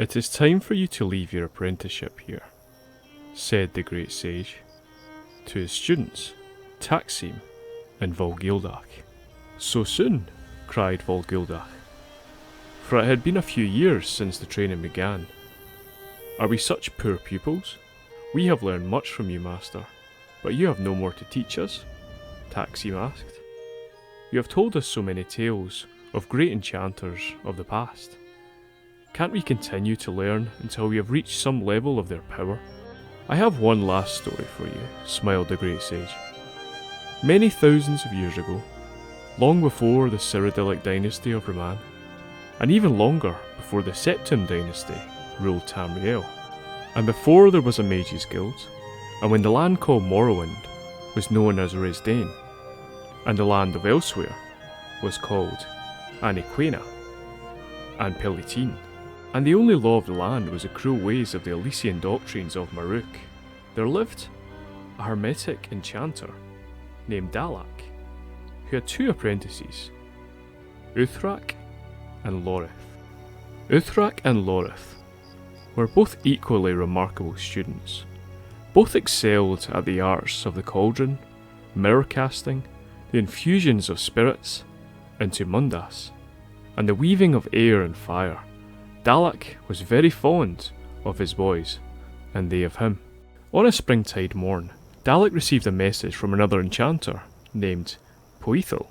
"It is time for you to leave your apprenticeship here," said the great sage to his students, Taksim and Volgildach. "So soon?" cried Volgildach, for it had been a few years since the training began. "Are we such poor pupils? We have learned much from you, master, but you have no more to teach us?" Taksim asked. "You have told us so many tales of great enchanters of the past. Can't we continue to learn until we have reached some level of their power?" "I have one last story for you," smiled the great sage. "Many thousands of years ago, long before the Cyrodiilic dynasty of Raman, and even longer before the Septim dynasty ruled Tamriel, and before there was a mages guild, and when the land called Morrowind was known as Resdain, and the land of Elsewhere was called Aniquena and Pelitine, and the only law of the land was the cruel ways of the Elysian doctrines of Maruk, there lived a hermetic enchanter named Dalak, who had two apprentices, Uthrak and Lorith. Uthrak and Lorith were both equally remarkable students. Both excelled at the arts of the cauldron, mirror casting, the infusions of spirits into mundas, and the weaving of air and fire. Dalak was very fond of his boys, and they of him. On a springtide morn, Dalak received a message from another enchanter named Poethel,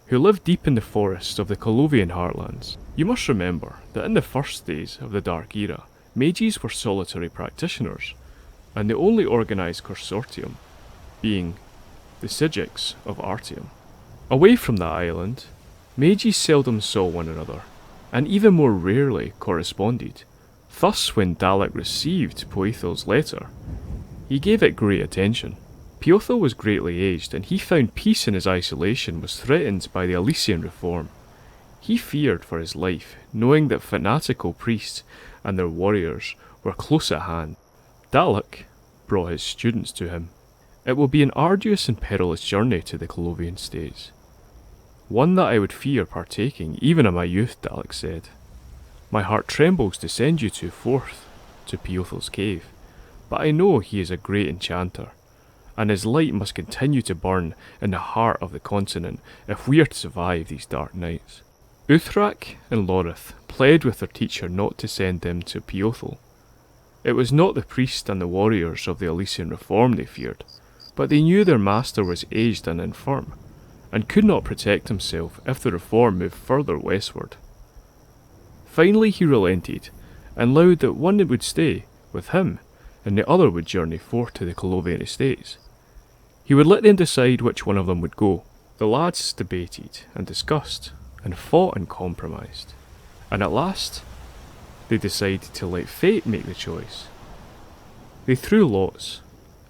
who lived deep in the forests of the Colovian heartlands. You must remember that in the first days of the Dark Era, mages were solitary practitioners, and the only organised consortium being the Sigics of Artium. Away from that island, mages seldom saw one another, and even more rarely corresponded. Thus, when Dalek received Poethel's letter, he gave it great attention. Poethel was greatly aged, and he found peace in his isolation was threatened by the Elysian reform. He feared for his life, knowing that fanatical priests and their warriors were close at hand. Dalek brought his students to him. "It will be an arduous and perilous journey to the Colovian states. One that I would fear partaking even in my youth," Dalek said. "My heart trembles to send you two forth to Poethel's cave, but I know he is a great enchanter, and his light must continue to burn in the heart of the continent if we are to survive these dark nights." Uthrak and Lorith pled with their teacher not to send them to Poethel. It was not the priest and the warriors of the Elysian reform they feared, but they knew their master was aged and infirm, and could not protect himself if the reform moved further westward. Finally he relented, and allowed that one would stay with him, and the other would journey forth to the Colovian estates. He would let them decide which one of them would go. The lads debated and discussed, and fought and compromised, and at last they decided to let fate make the choice. They threw lots,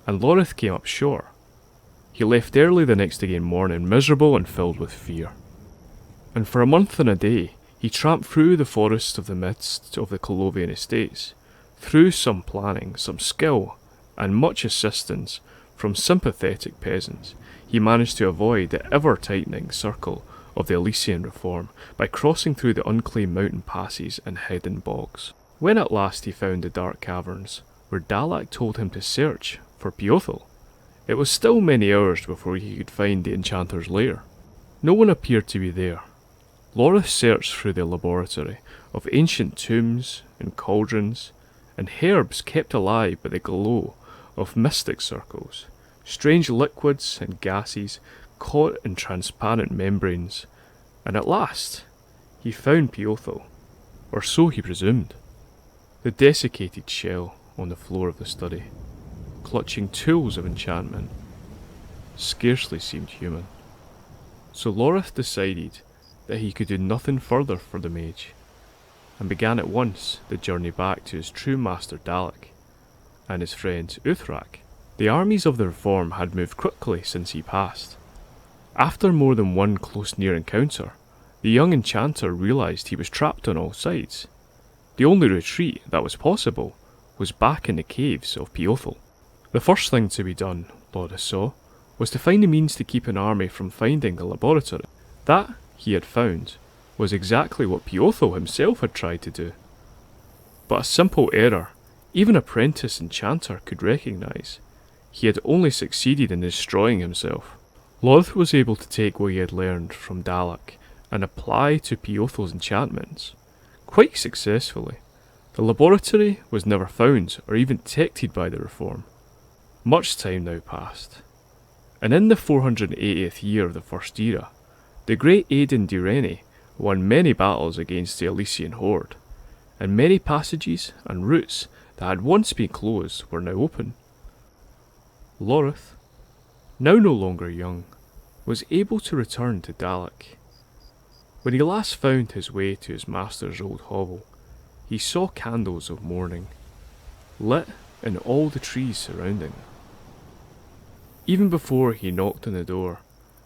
and Lorith came up short. He left early the next again morning, miserable and filled with fear. And for a month and a day he tramped through the forest of the midst of the Colovian estates. Through some planning, some skill, and much assistance from sympathetic peasants, he managed to avoid the ever-tightening circle of the Elysian reform by crossing through the unclaimed mountain passes and hidden bogs. When at last he found the dark caverns where Dalak told him to search for Poethel, it was still many hours before he could find the enchanter's lair. No one appeared to be there. Lorith searched through the laboratory of ancient tombs and cauldrons, and herbs kept alive by the glow of mystic circles, strange liquids and gases caught in transparent membranes, and at last he found Poethel, or so he presumed. The desiccated shell on the floor of the study, clutching tools of enchantment, scarcely seemed human. So Lorith decided that he could do nothing further for the mage, and began at once the journey back to his true master Dalek and his friend Uthrak. The armies of the reform had moved quickly since he passed. After more than one close-near encounter, the young enchanter realised he was trapped on all sides. The only retreat that was possible was back in the caves of Poethel. The first thing to be done, Lorith saw, was to find a means to keep an army from finding the laboratory. That, he had found, was exactly what Poethel himself had tried to do. but a simple error even apprentice enchanter could recognise. He had only succeeded in destroying himself. Lorth was able to take what he had learned from Dalek and apply to Piothel's enchantments, quite successfully. The laboratory was never found or even detected by the Reform. Much time now passed, and in the 480th year of the First Era, the great Aidan Direni won many battles against the Elysian Horde, and many passages and routes that had once been closed were now open. Lorth, now no longer young, was able to return to Dalek. When he last found his way to his master's old hovel, he saw candles of morning, lit in all the trees surrounding. Even before he knocked on the door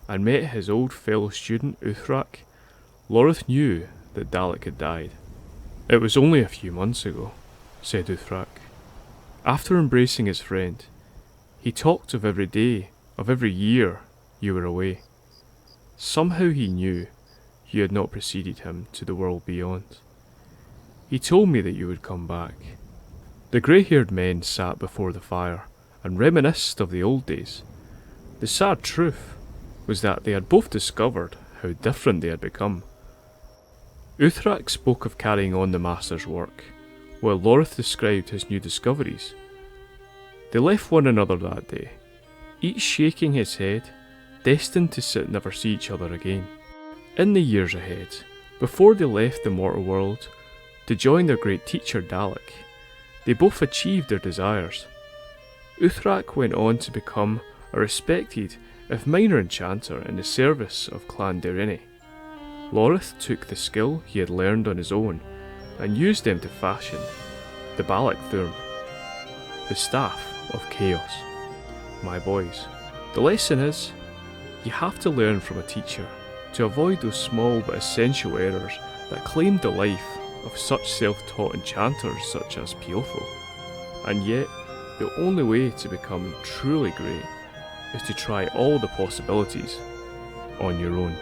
and met his old fellow student Uthrak, Lorth knew that Dalek had died. "It was only a few months ago," said Uthrak. After embracing his friend, he talked of every day, of every year you were away. Somehow he knew you had not preceded him to the world beyond. He told me that you would come back. The grey-haired men sat before the fire and reminisced of the old days. The sad truth was that they had both discovered how different they had become. Uthrak spoke of carrying on the Master's work, while Lorth described his new discoveries. They left one another that day, each shaking his head, destined to never see each other again. In the years ahead, before they left the mortal world to join their great teacher Dalek, they both achieved their desires. Uthrak went on to become a respected, if minor enchanter in the service of Clan Direni. Lorth took the skill he had learned on his own and used them to fashion the Balak Thurm, the Staff of Chaos. My boys, the lesson is, you have to learn from a teacher to avoid those small but essential errors that claimed the life of such self-taught enchanters such as Piotl. And yet, the only way to become truly great is to try all the possibilities on your own.